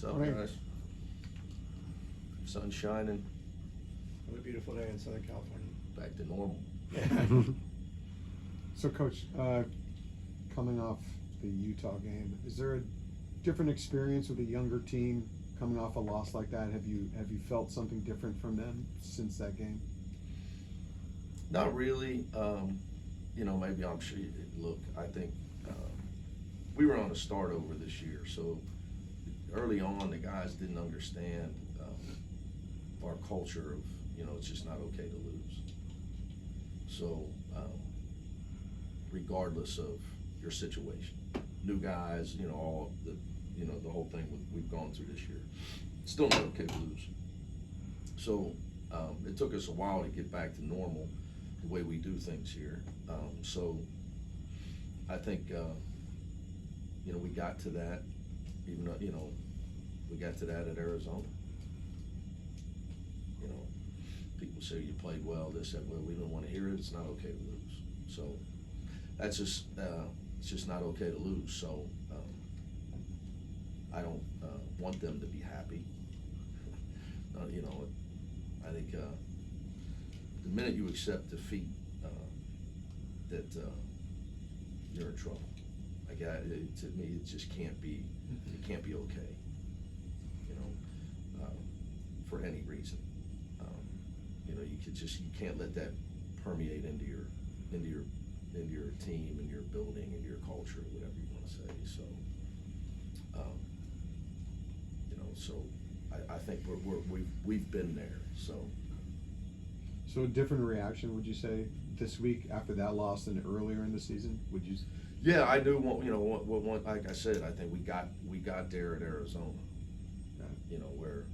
What's up, guys? Sun's shining. What a beautiful day in Southern California. Back to normal. So, Coach, coming off the Utah game, is there a different experience with a younger team coming off a loss like that? Have you felt something different from them since that game? Not really. You know, maybe I'm sure. Look, I think we were on a start over this year, so early on the guys didn't understand our culture of, you know, it's just not okay to lose. So regardless of your situation, new guys, you know, all the, you know, the whole thing we've gone through this year, it's still not okay to lose. So it took us a while to get back to normal, the way we do things here. So I think, you know, we got to that, even though, you know, we got to that at Arizona. You know, people say you played well, this, that, well, we don't want to hear it, it's not okay to lose. So that's just, it's just not okay to lose. So I don't want them to be happy. You know, I think the minute you accept defeat, that you're in trouble. Like to me, it just can't be. It can't be okay. You know, for any reason. You know, you can't let that permeate into your team and your building and your culture, whatever you want to say. So, you know, so I think we've been there. So a different reaction, would you say, this week after that loss than earlier in the season? Would you? Yeah, I knew. You know, like I said, I think we got there at Arizona. Yeah. You know, where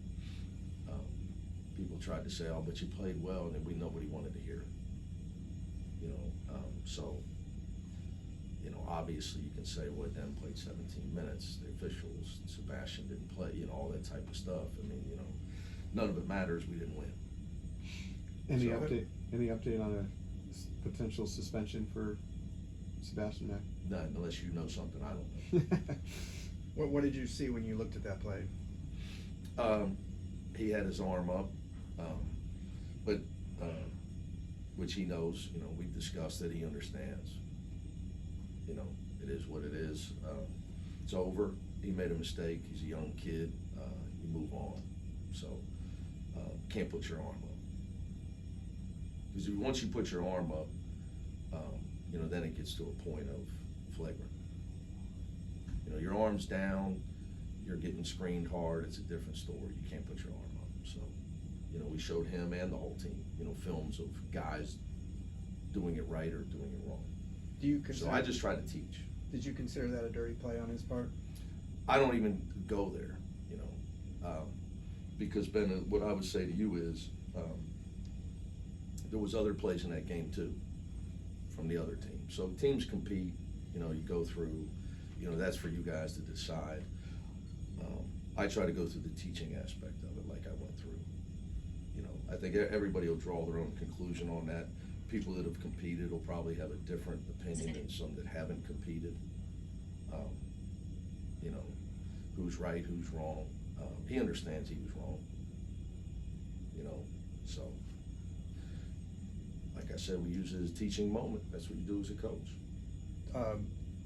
people tried to say, "Oh, but you played well," and nobody wanted to hear it. You know, so you know, obviously you can say, "Well, Dan played 17 minutes. The officials, Sebastian didn't play." You know, all that type of stuff. I mean, you know, none of it matters. We didn't win. Any update on a potential suspension for Sebastian Mack? None, unless you know something I don't know. What did you see when you looked at that play? He had his arm up, but which he knows. You know, we've discussed it. He understands. You know, it is what it is. It's over. He made a mistake. He's a young kid. You move on. So can't put your arm up. Because once you put your arm up, you know, then it gets to a point of flagrant. You know, your arm's down, you're getting screened hard, it's a different story. You can't put your arm up. So, you know, we showed him and the whole team, you know, films of guys doing it right or doing it wrong. So I just try to teach. Did you consider that a dirty play on his part? I don't even go there, you know, because Ben, what I would say to you is, there was other plays in that game too, from the other team. So teams compete, you know, you go through, you know, that's for you guys to decide. I try to go through the teaching aspect of it like I went through. You know, I think everybody will draw their own conclusion on that. People that have competed will probably have a different opinion than some that haven't competed. You know, who's right, who's wrong. He understands he was wrong. You know, so. Like I said, we use it as a teaching moment. That's what you do as a coach.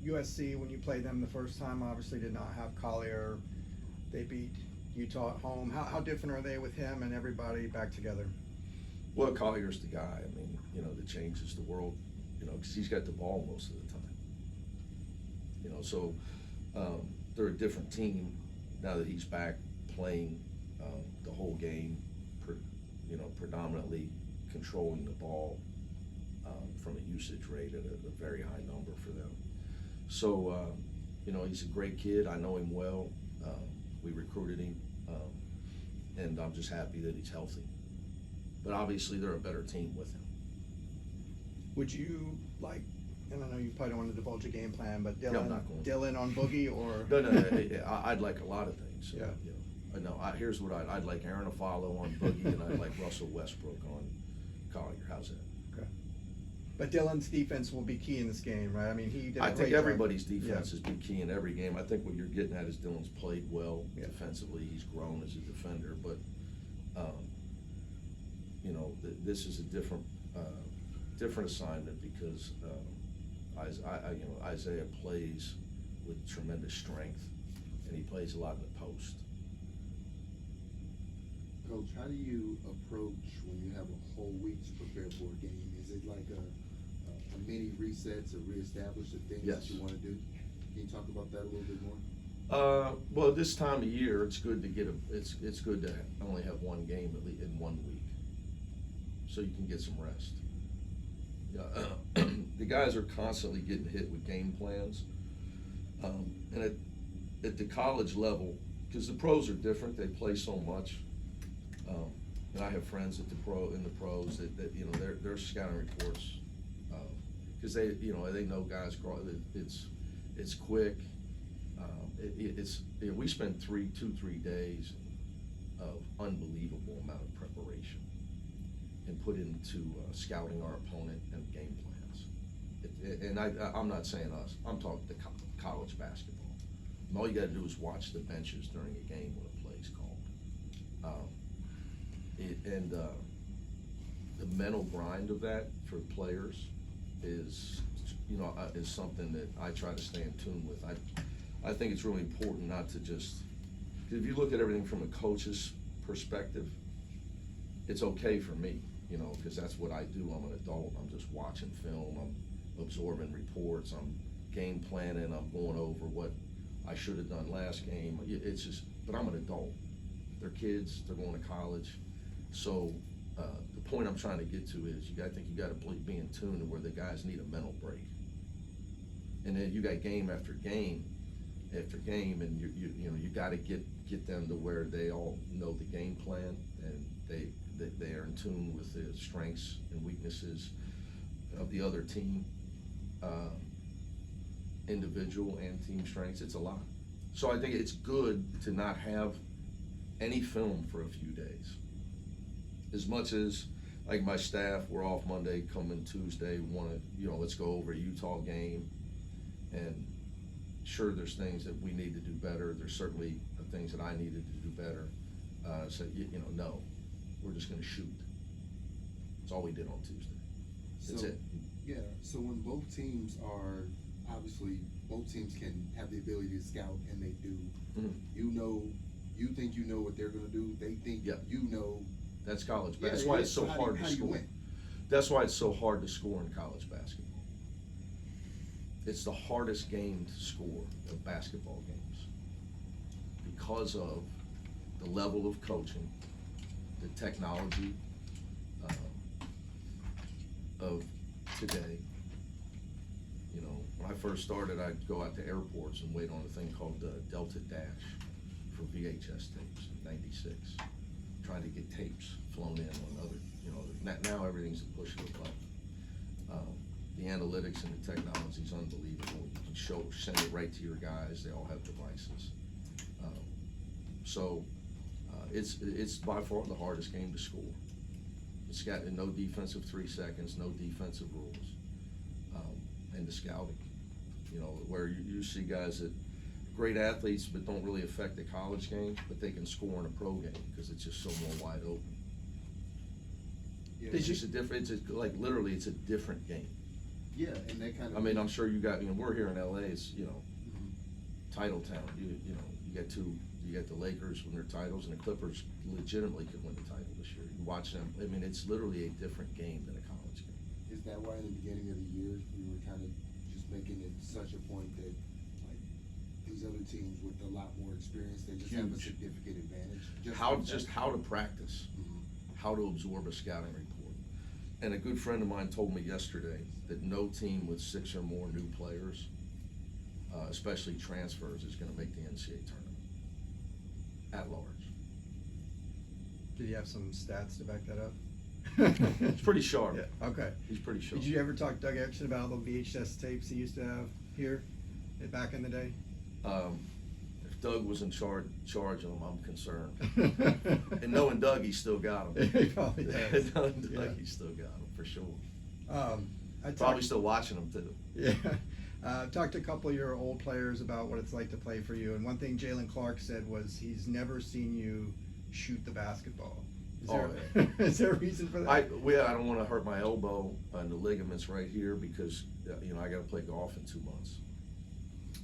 USC, when you played them the first time, obviously did not have Collier. They beat Utah at home. How different are they with him and everybody back together? Well, Collier's the guy, I mean, you know, that changes the world, you know, because he's got the ball most of the time. You know, so they're a different team now that he's back playing the whole game, you know, predominantly controlling the ball from a usage rate at a very high number for them. So, you know, he's a great kid. I know him well. We recruited him, and I'm just happy that he's healthy. But obviously, they're a better team with him. Would you like, and I know you probably don't want to divulge a game plan, but I'm not going to. Dylan on Boogie or? No, I'd like a lot of things. Yeah. You know, here's what I'd like Aaron Afalo on Boogie, and I'd like Russell Westbrook on Collier. How's that? Okay. But Dylan's defense will be key in this game, right? I mean, he did a I great think job. everybody's defense Yeah. has been key in every game. I think what you're getting at is Dylan's played well Yeah. defensively. He's grown as a defender, but, you know, this is a different assignment because, you know, Isaiah plays with tremendous strength, and he plays a lot in the post. Coach, how do you approach when you have a whole week to prepare for a game? Is it like a mini reset to reestablish the things Yes. that you want to do? Can you talk about that a little bit more? Well, this time of year, it's good to it's good to only have one game at least in 1 week, so you can get some rest. The guys are constantly getting hit with game plans, and at the college level, because the pros are different, they play so much. And I have friends in the pros that you know their scouting reports, because they know guys grow. It's quick. We spend 3 days of unbelievable amount of preparation and put into scouting our opponent and game plans. And I'm not saying us. I'm talking the college basketball. And all you got to do is watch the benches during a game when a play's called. The mental grind of that for players is something that I try to stay in tune with. I think it's really important not to just, if you look at everything from a coach's perspective, it's okay for me, because that's what I do. I'm an adult. I'm just watching film. I'm absorbing reports. I'm game planning. I'm going over what I should have done last game. It's just, but I'm an adult. They're kids. They're going to college. So the point I'm trying to get to is I think you got to be in tune to where the guys need a mental break. And then you got game after game after game, and you got to get them to where they all know the game plan and they are in tune with the strengths and weaknesses of the other team, individual and team strengths. It's a lot. So I think it's good to not have any film for a few days. As much as, like, my staff, we're off Monday, coming Tuesday, let's go over a Utah game. And sure, there's things that we need to do better. There's certainly things that I needed to do better. No, we're just gonna shoot. That's all we did on Tuesday. That's it. Yeah, so when both teams can have the ability to scout, and they do, you think you know what they're gonna do, they think you know. That's college Yeah, basketball. That's why it's so hard to how do you score. win? That's why it's so hard to score in college basketball. It's the hardest game to score of basketball games because of the level of coaching, the technology of today. When I first started, I'd go out to airports and wait on a thing called Delta Dash for VHS tapes in '96, trying to get tapes flown in on other, now everything's a push of a button. The analytics and the technology is unbelievable. You can send it right to your guys. They all have devices. It's by far the hardest game to score. It's got no defensive 3 seconds, no defensive rules, and the scouting. Where you see guys that great athletes but don't really affect the college game, but they can score in a pro game because it's just so more wide open. Yeah. It's just a different. Literally, it's a different game. Yeah, and they kind of. I mean, I'm sure you got. We're here in LA. It's Mhm. title town. You got you got the Lakers win their titles, and the Clippers legitimately could win the title this year. You watch them. I mean, it's literally a different game than a college game. Is that why in the beginning of the year we were kind of just making it such a point that, like, these other teams with a lot more experience, they just have a Huge. significant advantage? How to practice, how to absorb a scouting report. And a good friend of mine told me yesterday that no team with 6 or more new players, especially transfers, is gonna make the NCAA tournament at large. Did you have some stats to back that up? It's pretty sharp. Yeah, okay. He's pretty sharp. Did you ever talk to Doug Erickson about all the VHS tapes he used to have here back in the day? If Doug was in charge of them, I'm concerned. And knowing Doug, he still got them. He probably does. Knowing Doug, Yeah. he still got them, for sure. Probably still watching them too. Yeah. I've talked to a couple of your old players about what it's like to play for you, and one thing Jalen Clark said was he's never seen you shoot the basketball. Is there a reason for that? I don't want to hurt my elbow and the ligaments right here because I got to play golf in 2 months.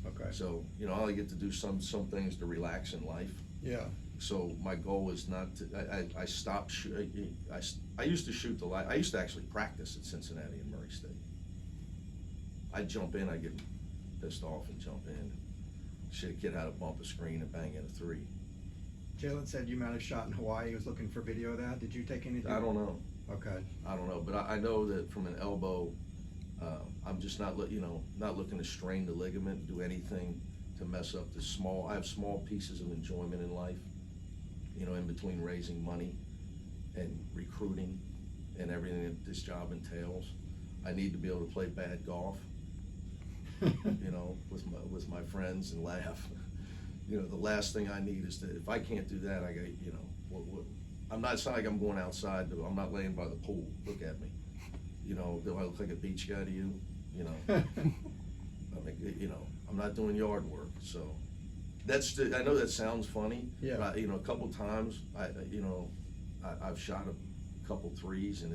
Okay. So I only get to do some things to relax in life. Yeah. So my goal is not to. I stopped. I used to shoot the light. I used to actually practice at Cincinnati and Murray State. I'd jump in. I'd get pissed off and jump in. Shit, a kid had to bump a screen and bang in a 3. Jalen said you might have shot in Hawaii. He was looking for video of that. Did you take anything? I don't know. Okay. I don't know, but I know that from an elbow, I'm just not looking to strain the ligament, do anything to mess up the small. I have small pieces of enjoyment in life, in between raising money and recruiting and everything that this job entails. I need to be able to play bad golf, with my friends and laugh. The last thing I need is to, if I can't do that, I got, it's not like I'm going outside, I'm not laying by the pool, look at me. Do I look like a beach guy to you? I mean, I'm not doing yard work, so I know that sounds funny. Yeah. But, a couple times, I've shot a couple threes and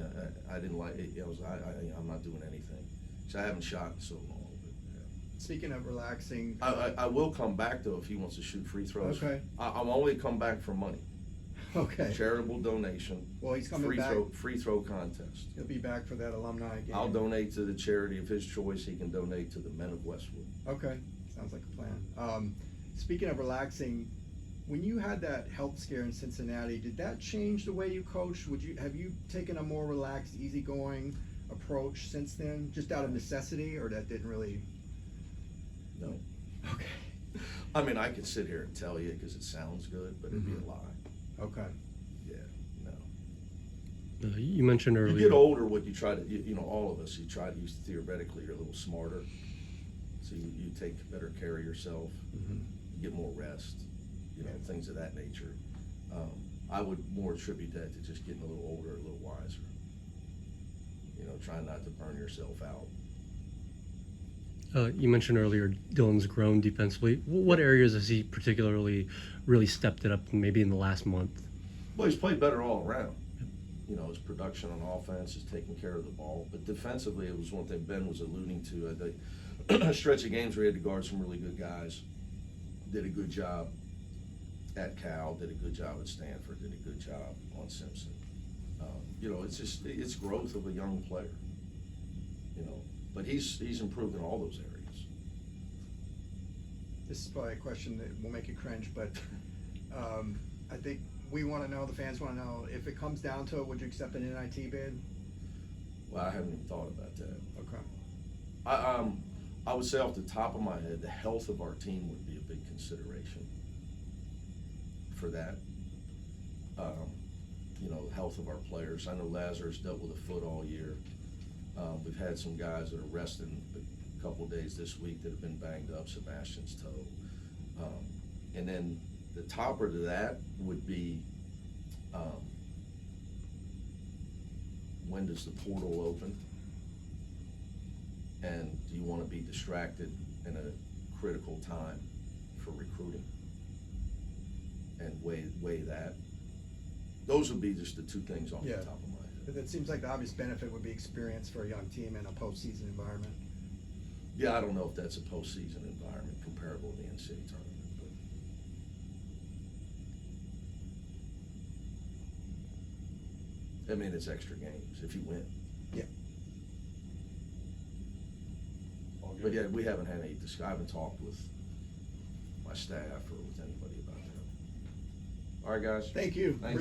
I didn't like it. I'm not doing anything. So I haven't shot in so long. Speaking of relaxing, I will come back though if he wants to shoot free throws. Okay. I'm only come back for money. Okay. Charitable donation. Well, he's coming back. Free throw contest. He'll be back for that alumni game. I'll donate to the charity of his choice. He can donate to the Men of Westwood. Okay, sounds like a plan. Speaking of relaxing, when you had that health scare in Cincinnati, did that change the way you coached? Have you taken a more relaxed, easygoing approach since then, just out of necessity, or that didn't really? No. Okay. I mean, I could sit here and tell you because it sounds good, but it'd be a lie. Okay. Yeah, no. You mentioned earlier. You get older, what you try to, all of us, you theoretically, you're a little smarter. So you take better care of yourself, you get more rest, things of that nature. I would more attribute that to just getting a little older, a little wiser. Trying not to burn yourself out. You mentioned earlier Dylan's grown defensively. What areas has he particularly really stepped it up maybe in the last month? Well, he's played better all around. His production on offense, his taking care of the ball. But defensively, it was one thing Ben was alluding to. A stretch of games where he had to guard some really good guys. Did a good job at Cal, did a good job at Stanford, did a good job on Simpson. It's growth of a young player. But he's improved in all those areas. This is probably a question that will make you cringe, but I think we want to know, the fans want to know, if it comes down to it, would you accept an NIT bid? Well, I haven't even thought about that. Okay. I would say off the top of my head, the health of our team would be a big consideration for that. The health of our players. I know Lazarus dealt with a foot all year. We've had some guys that are resting a couple days this week that have been banged up, Sebastian's toe. And then the topper to that would be, when does the portal open? And do you want to be distracted in a critical time for recruiting? And weigh that. Those would be just the two things off the top of my head. But it seems like the obvious benefit would be experience for a young team in a postseason environment. Yeah, I don't know if that's a postseason environment comparable to the NCAA tournament, but I mean, it's extra games if you win. Yeah. But yeah, we haven't had any I haven't talked with my staff or with anybody about that. All right, guys. Thank you. Thank you.